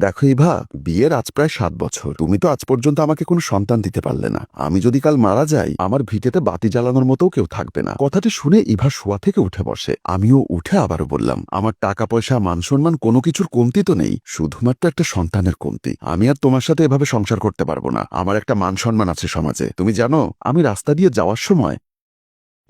দেখো ইভা, বিয়ের আজ প্রায় 7 বছর। তুমি তো আজ পর্যন্ত আমাকে কোনো সন্তান দিতে পারলে না। আমি যদি কাল মারা যাই, আমার ভিটেতে বাতি জ্বালানোর মতো কেউ থাকবে না। কথাটি শুনে ইভা শোয়া থেকে উঠে বসে। আমিও উঠে আবারও বললাম, আমার টাকা পয়সা মান সম্মান কোনো কিছুর কমতি তো নেই, শুধুমাত্র একটা সন্তানের কমতি। আমি আর তোমার সাথে এভাবে সংসার করতে পারবো না। আমার একটা মান সম্মান আছে সমাজে। তুমি জানো, আমি রাস্তা দিয়ে যাওয়ার সময়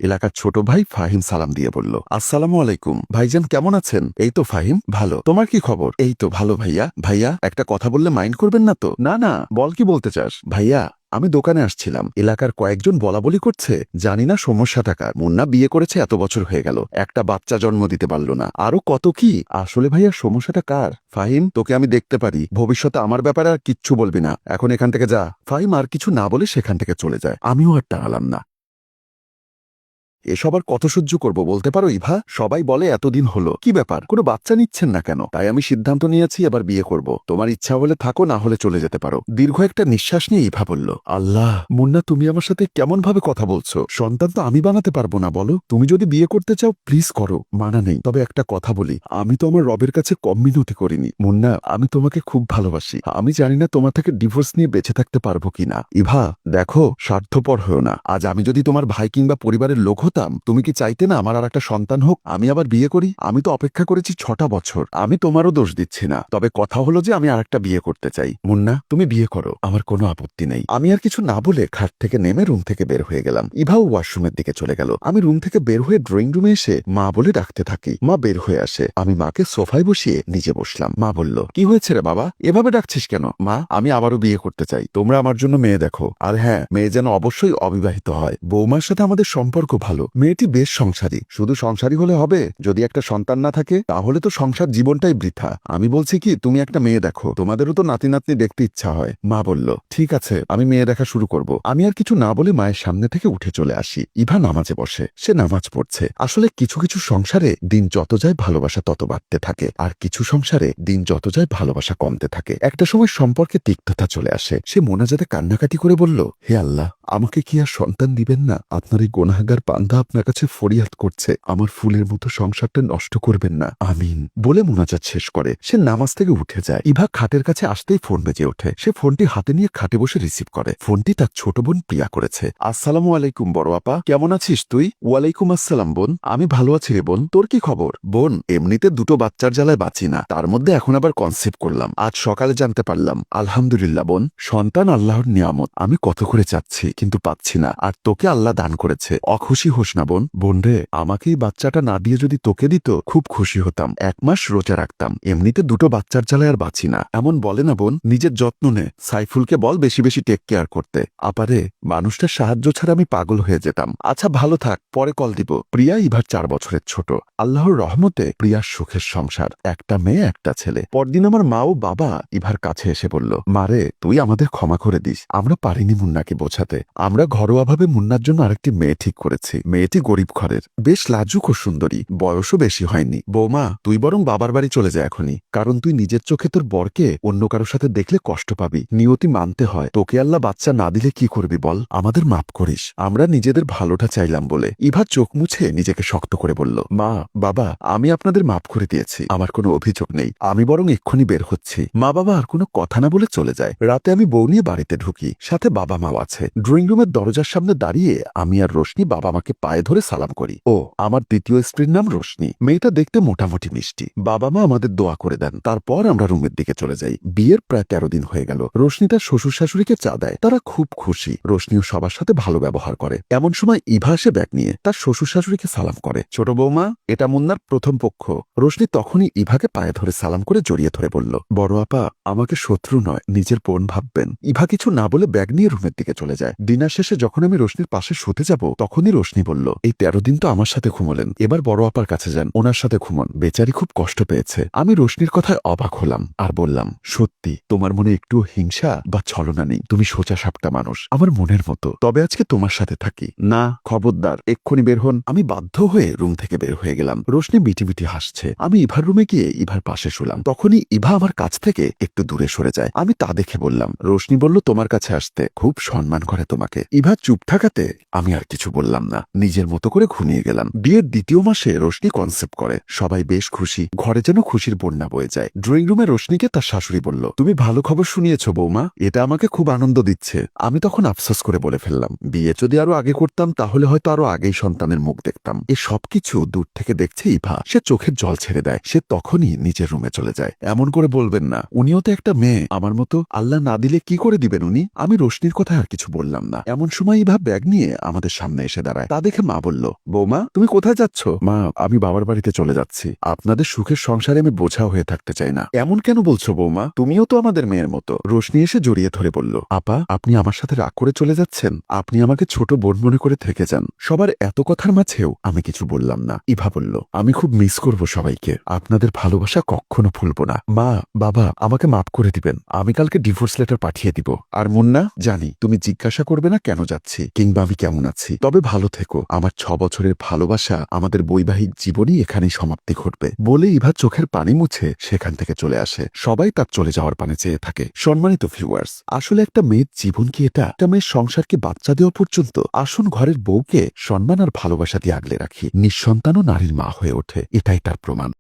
এলাকার ছোট ভাই ফাহিম সালাম দিয়ে বলল, আসসালামু আলাইকুম ভাইজান, কেমন আছেন? এই তো ফাহিম, ভালো। তোমার কি খবর? এই তো ভালো ভাইয়া। ভাইয়া, একটা কথা বললে মাইন্ড করবেন না তো? না না, বল, কি বলতে চাস? ভাইয়া, আমি দোকানে আসছিলাম, এলাকার কয়েকজন বলাবলি করছে, জানি না সমস্যাটা কার। মুন্না বিয়ে করেছে, এত বছর হয়ে গেল, একটা বাচ্চা জন্ম দিতে পারল না, আরো কত কি। আসলে ভাইয়া, সমস্যাটা কার? ফাহিম, তোকে আমি দেখতে পারি, ভবিষ্যতে আমার ব্যাপারে আর কিচ্ছু বলবি না, এখন এখান থেকে যা। ফাহিম আর কিছু না বলে সেখান থেকে চলে যায়। আমিও আর টানালাম না। এসব আর কত সহ্য করব বলতে পারো ইভা? সবাই বলে এতদিন হলো, কি ব্যাপার, কোনো বাচ্চা নিচ্ছেন না কেন? তাই আমি সিদ্ধান্ত নিয়েছি এবার বিয়ে করব। তোমার ইচ্ছা হলে থাকো, না হলে চলে যেতে পারো। দীর্ঘ একটা নিঃশ্বাস নিয়ে ইভা বলল, আল্লাহ, মুন্না, তুমি আমার সাথে কেমন ভাবে কথা বলছো? সন্তান তো আমি বানাতে পারবো না, বলো। তুমি যদি বিয়ে করতে চাও প্লিজ করো, মানা নেই। তবে একটা কথা বলি, আমি তো আমার রবের কাছে কম মিনতি করিনি। মুন্না, আমি তোমাকে খুব ভালোবাসি। আমি জানি না তোমার থেকে ডিভোর্স নিয়ে বেঁচে থাকতে পারবো কিনা। ইভা দেখো, স্বার্থপর হয়েও না। আজ আমি যদি তোমার ভাই কিংবা পরিবারের লোক হতাম, তুমি কি চাইতে না আমার আর একটা সন্তান হোক, আমি আবার বিয়ে করি? আমি তো অপেক্ষা করেছি 6টা বছর। আমি তোমারও দোষ দিচ্ছি না, তবে কথা হলো যে আমি আর একটা বিয়ে করতে চাই। মুন্না, তুমি বিয়ে করো, আমার কোনো আপত্তি নেই। আমি আর কিছু না বলে খাট থেকে নেমে রুম থেকে বের হয়ে গেলাম। ইভাও ওয়াশরুমের দিকে চলে গেল। আমি রুম থেকে বের হয়ে ড্রয়িং রুমে এসে মা বলে ডাকতে থাকি। মা বের হয়ে আসে। আমি মাকে সোফায় বসিয়ে নিজে বসলাম। মা বলল, কি হয়েছে রে বাবা, এভাবে ডাকছিস কেন? মা, আমি আবারও বিয়ে করতে চাই, তোমরা আমার জন্য মেয়ে দেখো। আর হ্যাঁ, মেয়ে যেন অবশ্যই অবিবাহিত হয়। বৌমার সাথে আমাদের সম্পর্ক ভালো, মেয়েটি বেশ সংসারী। শুধু সংসারী হলে হবে? যদি একটা সন্তান না থাকে তাহলে তো সংসার জীবনটাই বৃথা। আমি বলছি কি, তুমি একটা মেয়ে দেখো, তোমাদেরও তো নাতি নাতনি দেখতে ইচ্ছা হয়। মা বলল, ঠিক আছে, আমি মেয়ে দেখা শুরু করব। আমি আর কিছু না বলে মায়ের সামনে থেকে উঠে চলে আসি। ইভা নামাজে বসে, সে নামাজ পড়ছে। আসলে কিছু কিছু সংসারে দিন যত যায় ভালোবাসা তত বাড়তে থাকে, আর কিছু সংসারে দিন যত যায় ভালোবাসা কমতে থাকে। একটা সময় সম্পর্কে তিক্ততা চলে আসে। সে মোনাজাতে কান্নাকাটি করে বলল, হে আল্লাহ, আমাকে কি আর সন্তান দিবেন না? আপনার এই গুনাহগার বান্দা আপনার কাছে ফরিয়াদ করছে, আমার ফুলের মতো সংসারটা নষ্ট করবেন না, আমিন বলে মোনাজাত শেষ করে সে নামাজ থেকে উঠে যায়। ইভা খাটের কাছে আসতেই ফোন বেজে ওঠে। সে ফোনটি হাতে নিয়ে খাটে বসে রিসিভ করে। ফোনটি তার ছোট বোন প্রিয়া করেছে। আসসালামু আলাইকুম বড় আপা, কেমন আছিস তুই? ওয়ালাইকুম আসসালাম বোন, আমি ভালো আছি রে বোন, তোর কি খবর? বোন, এমনিতে দুটো বাচ্চার জ্বালায় বাঁচি না, তার মধ্যে এখন আবার কনসেপ্ট করলাম, আজ সকালে জানতে পারলাম। আলহামদুলিল্লাহ বোন, সন্তান আল্লাহর নিয়ামত, আমি কত করে চাচ্ছি কিন্তু পাচ্ছি না, আর তোকে আল্লাহ দান করেছে, অখুশি হোস না বোন। বোন রে, আমাকে এই বাচ্চাটা না দিয়ে যদি তোকে দিত খুব খুশি হতাম, 1 মাস রোজা রাখতাম। এমনিতে দুটো বাচ্চার জ্বালায় আর বাঁচি না। এমন বলে না বোন, নিজের যত্ন নে। সাইফুলকে বল বেশি বেশি টেক কেয়ার করতে। আপারে, মানুষটার সাহায্য ছাড়া আমি পাগল হয়ে যেতাম। আচ্ছা ভালো থাক, পরে কল দিব। প্রিয়া ইভার 4 বছরের ছোট। আল্লাহর রহমতে প্রিয়ার সুখের সংসার, একটা মেয়ে একটা ছেলে। পরদিন আমার মা ও বাবা ইভার কাছে এসে বলল, মারে, তুই আমাদের ক্ষমা করে দিস, আমরা পারিনি মুন্নাকে বোঝাতে। আমরা ঘরোয়াভাবে মুন্নার জন্য আরেকটি মেয়ে ঠিক করেছি। মেয়েটি গরিব ঘরের, বেশ লাজুক ও সুন্দরী, বয়সও বেশি হয়নি। বৌমা, তুই বরং বাবার বাড়ি চলে যা এখনই, কারণ তুই নিজের চোখে তোর বরকে অন্য কারোর সাথে দেখলে কষ্ট পাবি। নিয়তি মানতে হয়, তোকে আল্লাহ বাচ্চা না দিলে কি করবি বল? আমাদের মাফ করিস, আমরা নিজেদের ভালোটা চাইলাম বলে। ইভা চোখ মুছে নিজেকে শক্ত করে বলল, মা, বাবা, আমি আপনাদের মাফ করে দিয়েছি, আমার কোনো অভিযোগ নেই, আমি বরং এক্ষুনি বের হচ্ছি। মা বাবা আর কোনো কথা না বলে চলে যায়। রাতে আমি বউ নিয়ে বাড়িতে ঢুকি, সাথে বাবা মাও আছে। ড্রয়িং রুমের দরজার সামনে দাঁড়িয়ে আমি আর রোশনি বাবা মাকে পায়ে ধরে সালাম করি। ও, আমার দ্বিতীয় স্ত্রীর নাম রোশনি, মেয়েটা দেখতে মোটামুটি মিষ্টি। বাবা মা আমাদের দোয়া করে দেন, তারপর আমরা রুমের দিকে চলে যাই। বিয়ের প্রায় 13 দিন হয়ে গেল। রোশনি তার শ্বশুর শাশুড়িকে চা দেয়, তারা খুব খুশি। রোশনিও সবার সাথে ভালো ব্যবহার করে। এমন সময় ইভা এসে ব্যাগ নিয়ে তার শ্বশুর শাশুড়িকে সালাম করে, ছোট বৌমা, এটা মুন্নার প্রথম পক্ষ। রোশনি তখনই ইভাকে পায়ে ধরে সালাম করে জড়িয়ে ধরে বলল, বড় আপা, আমাকে শত্রু নয়, নিজের বোন ভাববেন। ইভা কিছু না বলে ব্যাগ নিয়ে রুমের দিকে চলে যায়। ডিনার শেষে যখন আমি রোশনির পাশে শুতে যাব, তখনই রোশনি বলল, এই 13 দিন তো আমার সাথে ঘুমলেন, এবার বড় আপার কাছে যান, ওনার সাথে ঘুমন, বেচারি খুব কষ্ট পেয়েছে। আমি রোশনির কথায় অবাক হলাম আর বললাম, সত্যি তোমার মনে একটু হিংসা বা ছলনা নেই, তুমি সোজা সাপটা মানুষ, আমার মনের মতো। তবে আজকে তোমার সাথে থাকি না, খবরদার, এক্ষুনি বের হন। আমি বাধ্য হয়ে রুম থেকে বের হয়ে গেলাম। রোশনি মিটি মিটি হাসছে। আমি ইভার রুমে গিয়ে ইভার পাশে শুলাম। তখনই ইভা আমার কাছ থেকে একটু দূরে সরে যায়। আমি তা দেখে বললাম, রোশনি বলল তোমার কাছে আসতে, খুব সম্মান করে তোমাকে। ইভা চুপ থাকাতে আমি আর কিছু বললাম না, নিজের মতো করে ঘুমিয়ে গেলাম। বিয়ের দ্বিতীয় মাসে রোশনি কনসেপ্ট করে, সবাই বেশ খুশি, ঘরে যেন খুশির বন্যা বয়ে যায়। ড্রয়িং রুমে রোশনিকে তার শাশুড়ি বলল, তুমি ভালো খবর শুনিয়েছ বৌমা, এটা আমাকে খুব আনন্দ দিচ্ছে। আমি তখন আফসোস করে বলে ফেললাম, বিয়ে যদি আরো আগে করতাম তাহলে হয়তো আরো আগেই সন্তানের মুখ দেখতাম। এ সবকিছু দূর থেকে দেখছে ইভা, সে চোখের জল ছেড়ে দেয়। সে তখনই নিজের রুমে চলে যায়। এমন করে বলবেন না, উনিও তো একটা মেয়ে আমার মতো, আল্লাহ না দিলে কি করে দিবেন উনি। আমি রোশনির কথা আর কিছু বললাম না। এমন সময় ইভা ব্যাগ নিয়ে আমাদের সামনে এসে দাঁড়ায়। তা দেখে মা বলল, বৌমা তুমি কোথায় যাচ্ছ? মা, আমি বাবার বাড়িতে চলে যাচ্ছি। আপনাদের সুখের সংসারে আমি বোঝা হয়ে থাকতে চাই না। এমন কেন বলছো বৌমা, তুমিও তো আমাদের মেয়ের মতো। রোশনি এসে জড়িয়ে ধরে বলল, আপা আপনি আমার সাথে রাগ করে চলে যাচ্ছেন? আপনি আমাকে ছোট বোন মনে করে থেকে যান। সবার এত কথার মাঝেও আমি কিছু বললাম না। ইভা বলল, আমি খুব মিস করব সবাইকে, আপনাদের ভালোবাসা কখনো ভুলবো না। মা, বাবা আমাকে মাফ করে দিবেন, আমি কালকে ডিভোর্স লেটার পাঠিয়ে দিব। আর মুন্না, জানি তুমি জিজ্ঞাসা করবে না কেন যাচ্ছি কিংবা আমি কেমন আছি, তবে ভালো থেকো। আমার 6 বছরের ভালোবাসা, আমাদের বৈবাহিক জীবনই এখানেই সমাপ্তি ঘটবে বলে ইভা চোখের পানি মুছে সেখান থেকে চলে আসে। সবাই তার চলে যাওয়ার পানে চেয়ে থাকে। সম্মানিত ভিউয়ার্স, আসলে একটা মেয়ের জীবন কি এটা? একটা মেয়ের সংসারকে বাচ্চা দেওয়া পর্যন্ত? আসুন ঘরের বউকে সম্মান আর ভালোবাসা দিয়ে আগলে রাখি, নিঃসন্তানও নারীর মা হয়ে ওঠে, এটাই তার প্রমাণ।